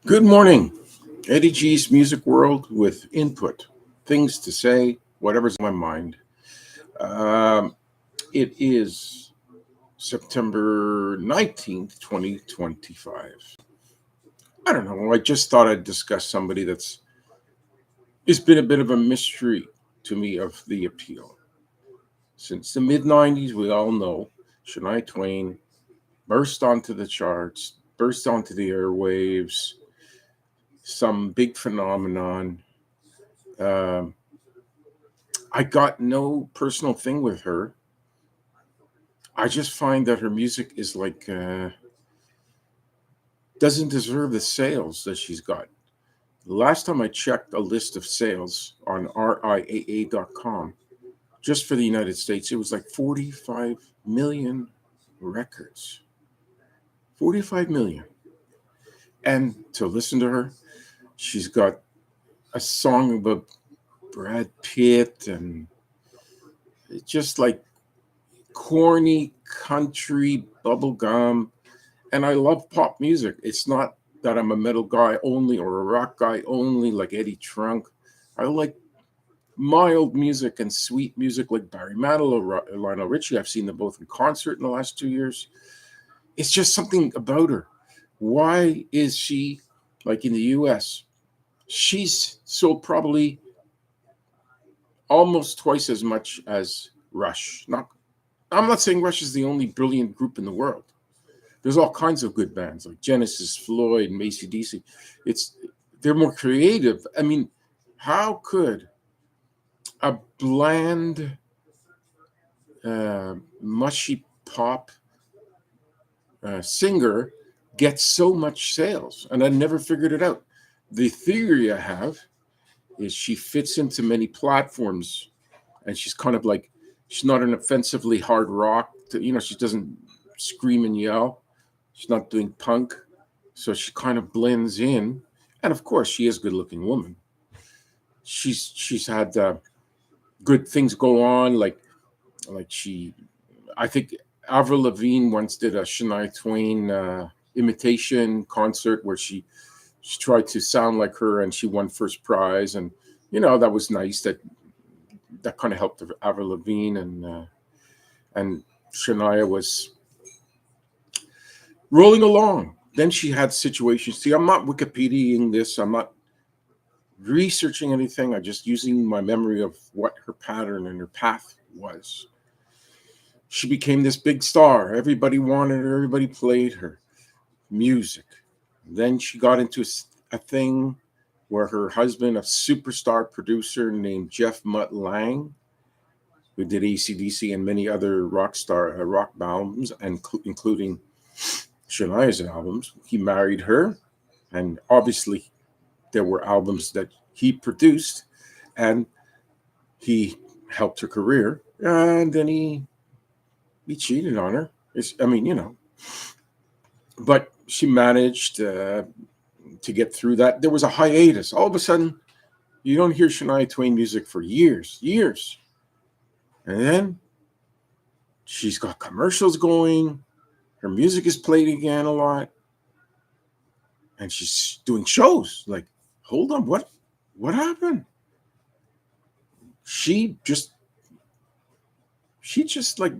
Good morning, Eddie G's Music World with input, things to say, whatever's on my mind. Um, it is September 19th, 2025. I don't know. I just thought I'd discuss somebody that's it's been a bit of a mystery to me of the appeal. Since the mid 90s, we all know Shania Twain burst onto the charts, burst onto the airwaves, some big phenomenon. Um, I got no personal thing with her. I just find that her music is like doesn't deserve the sales that she's got. The last time I checked a list of sales on RIAA.com, just for the United States, it was like 45 million records. 45 million. And to listen to her, she's got a song about Brad Pitt and it's just like corny country bubblegum. And I love pop music. It's not that I'm a metal guy only or a rock guy only, like Eddie Trunk. I like mild music and sweet music like Barry Manilow or Lionel Richie. I've seen them both in concert in the last 2 years. It's just something about her. Why is she like in the US? She's sold probably almost twice as much as Rush. Not, I'm not saying Rush is the only brilliant group in the world. There's all kinds of good bands like Genesis, Floyd, and AC/DC. It's they're more creative. I mean, how could a bland, mushy pop singer get so much sales? And I never figured it out. The theory I have is she fits into many platforms, and she's kind of like she's not an offensively hard rock. She doesn't scream and yell. She's not doing punk, so she kind of blends in. And of course, she is a good-looking woman. She's had good things go on, like she. I think Avril Lavigne once did a Shania Twain imitation concert where she tried to sound like her, and she won first prize, and that was nice. That kind of helped Avril Lavigne, and Shania was rolling along. Then she had situations. See, I'm not Wikipediaing this. I'm not researching anything. I'm just using my memory of what her pattern and her path was. She became this big star. Everybody wanted her. Everybody played her music. Then she got into a thing where her husband, a superstar producer named Jeff Mutt Lang, who did AC/DC and many other rock albums, and including Shania's albums. He married her, and obviously there were albums that he produced, and he helped her career. And then he cheated on her. But she managed to get through that. There was a hiatus. All of a sudden, you don't hear Shania Twain music for years, and then she's got commercials going. Her music is played again a lot. And she's doing shows. Like, hold on, what happened? She just like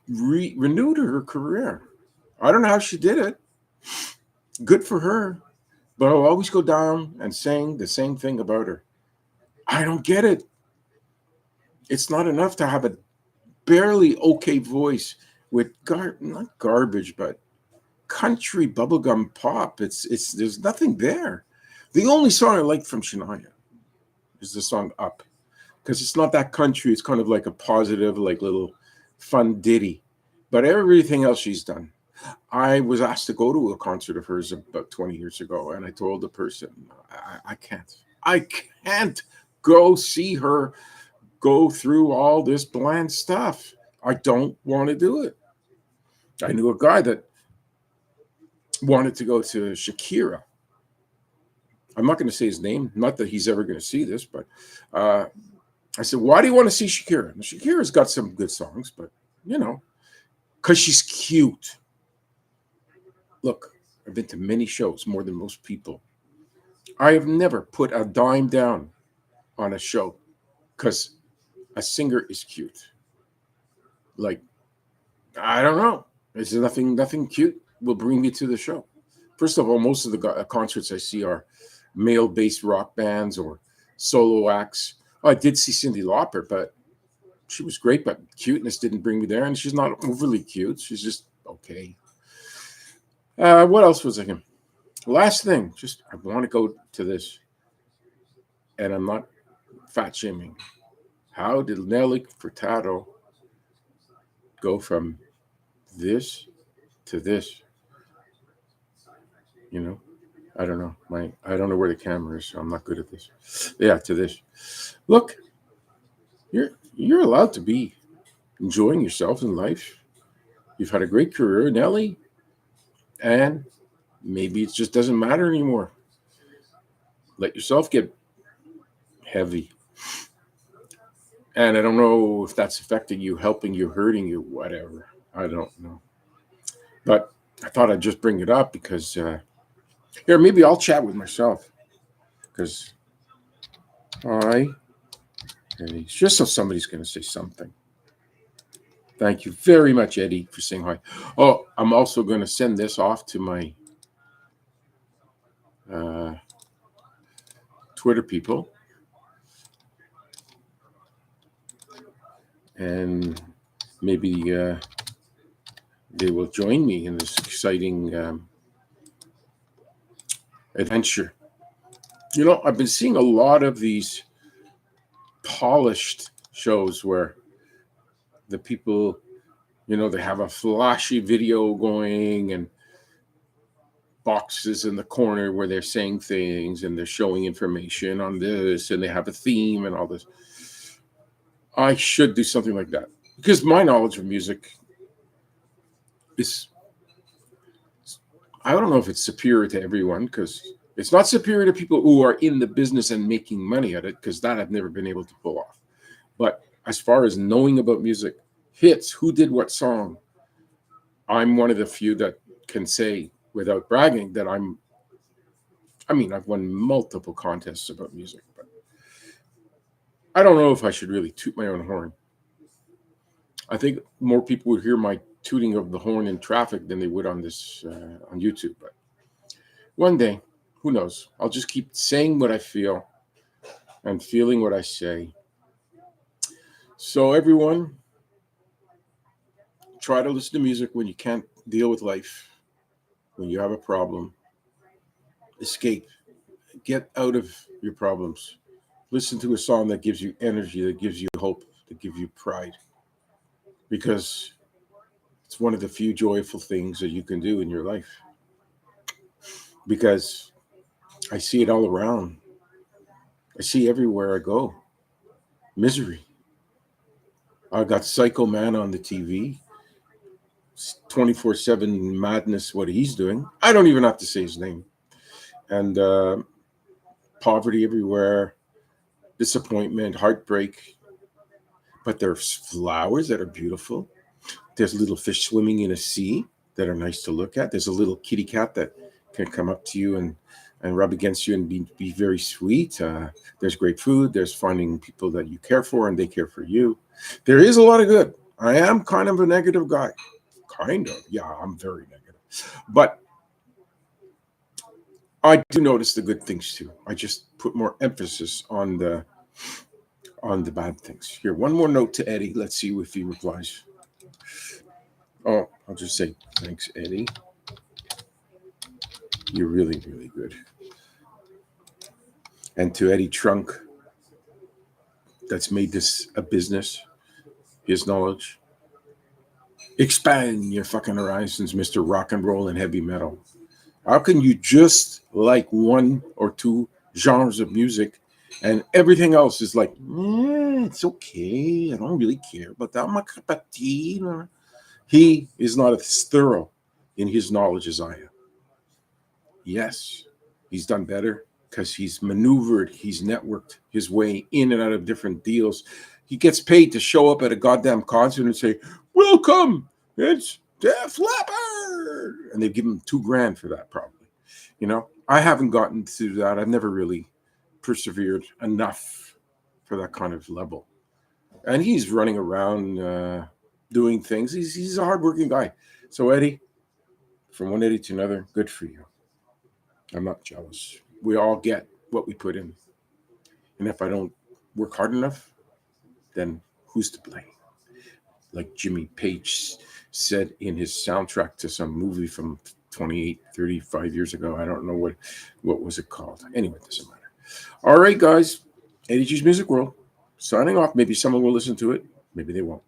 renewed her career. I don't know how she did it. Good for her. But I'll always go down and saying the same thing about her. I don't get it. It's not enough to have a barely okay voice with not garbage, but country bubblegum pop. It's there's nothing there. The only song I like from Shania is the song Up, because it's not that country. It's kind of like a positive, like little fun ditty. But everything else she's done. I was asked to go to a concert of hers about 20 years ago, and I told the person, I can't. I can't go see her go through all this bland stuff. I don't want to do it. I knew a guy that wanted to go to Shakira. I'm not going to say his name, not that he's ever going to see this, but I said, why do you want to see Shakira? Now, Shakira's got some good songs, but, because she's cute. Look, I've been to many shows, more than most people. I have never put a dime down on a show because a singer is cute. Like, I don't know. There's nothing cute will bring me to the show. First of all, most of the concerts I see are male-based rock bands or solo acts. Oh, I did see Cyndi Lauper, but she was great, but cuteness didn't bring me there, and she's not overly cute. She's just okay. What else was I going? Last thing, just I want to go to this, and I'm not fat shaming. How did Nelly Furtado go from this to this? You know, I don't know. I don't know where the camera is, so I'm not good at this. Yeah, to this. Look, you're allowed to be enjoying yourself in life. You've had a great career, Nelly, and maybe it just doesn't matter anymore. Let yourself get heavy. And I don't know if that's affecting you, helping you, hurting you, whatever. I don't know. But I thought I'd just bring it up because here, maybe I'll chat with myself because Eddie, just so somebody's going to say something. Thank you very much, Eddie, for saying hi. Oh, I'm also going to send this off to my Twitter people. And maybe they will join me in this exciting adventure. You know, I've been seeing a lot of these polished shows where the people, you know, they have a flashy video going and boxes in the corner where they're saying things and they're showing information on this and they have a theme and all this. I should do something like that because my knowledge of music is, I don't know if it's superior to everyone because it's not superior to people who are in the business and making money at it because that I've never been able to pull off. But as far as knowing about music, hits, who did what song, I'm one of the few that can say without bragging that I've won multiple contests about music, but I don't know if I should really toot my own horn. I think more people would hear my tooting of the horn in traffic than they would on this on YouTube. But one day, who knows? I'll just keep saying what I feel and feeling what I say. So everyone, try to listen to music when you can't deal with life, when you have a problem. Escape. Get out of your problems. Listen to a song that gives you energy, that gives you hope, that gives you pride. Because it's one of the few joyful things that you can do in your life. Because I see it all around. I see everywhere I go. Misery. I got Psycho Man on the TV. 24/7 madness, what he's doing. I don't even have to say his name. And poverty everywhere, disappointment, heartbreak. But there's flowers that are beautiful. There's little fish swimming in a sea that are nice to look at. There's a little kitty cat that can come up to you and rub against you and be very sweet. There's great food. There's finding people that you care for and they care for you. There is a lot of good. I am kind of a negative guy. Kind of. Yeah, I'm very negative. But I do notice the good things too. I just put more emphasis on the bad things. Here, one more note to Eddie. Let's see if he replies. Oh, I'll just say thanks, Eddie. You're really, really good. And to Eddie Trunk, that's made this a business, his knowledge. Expand your fucking horizons, Mr. Rock and Roll and Heavy Metal. How can you just like one or two genres of music and everything else is like, it's okay. I don't really care about that. I'm a cup of tea. He is not as thorough in his knowledge as I am. Yes, he's done better because he's maneuvered, he's networked his way in and out of different deals. He gets paid to show up at a goddamn concert and say, welcome, it's Def Leppard. And they give him $2,000 for that, probably. I haven't gotten to that. I've never really persevered enough for that kind of level. And he's running around doing things. He's a hardworking guy. So Eddie, from one Eddie to another, good for you. I'm not jealous. We all get what we put in. And if I don't work hard enough, then who's to blame? Like Jimmy Page said in his soundtrack to some movie from 28, 35 years ago. I don't know what was it called. Anyway, it doesn't matter. All right, guys. Eddie G's Music World. Signing off. Maybe someone will listen to it. Maybe they won't.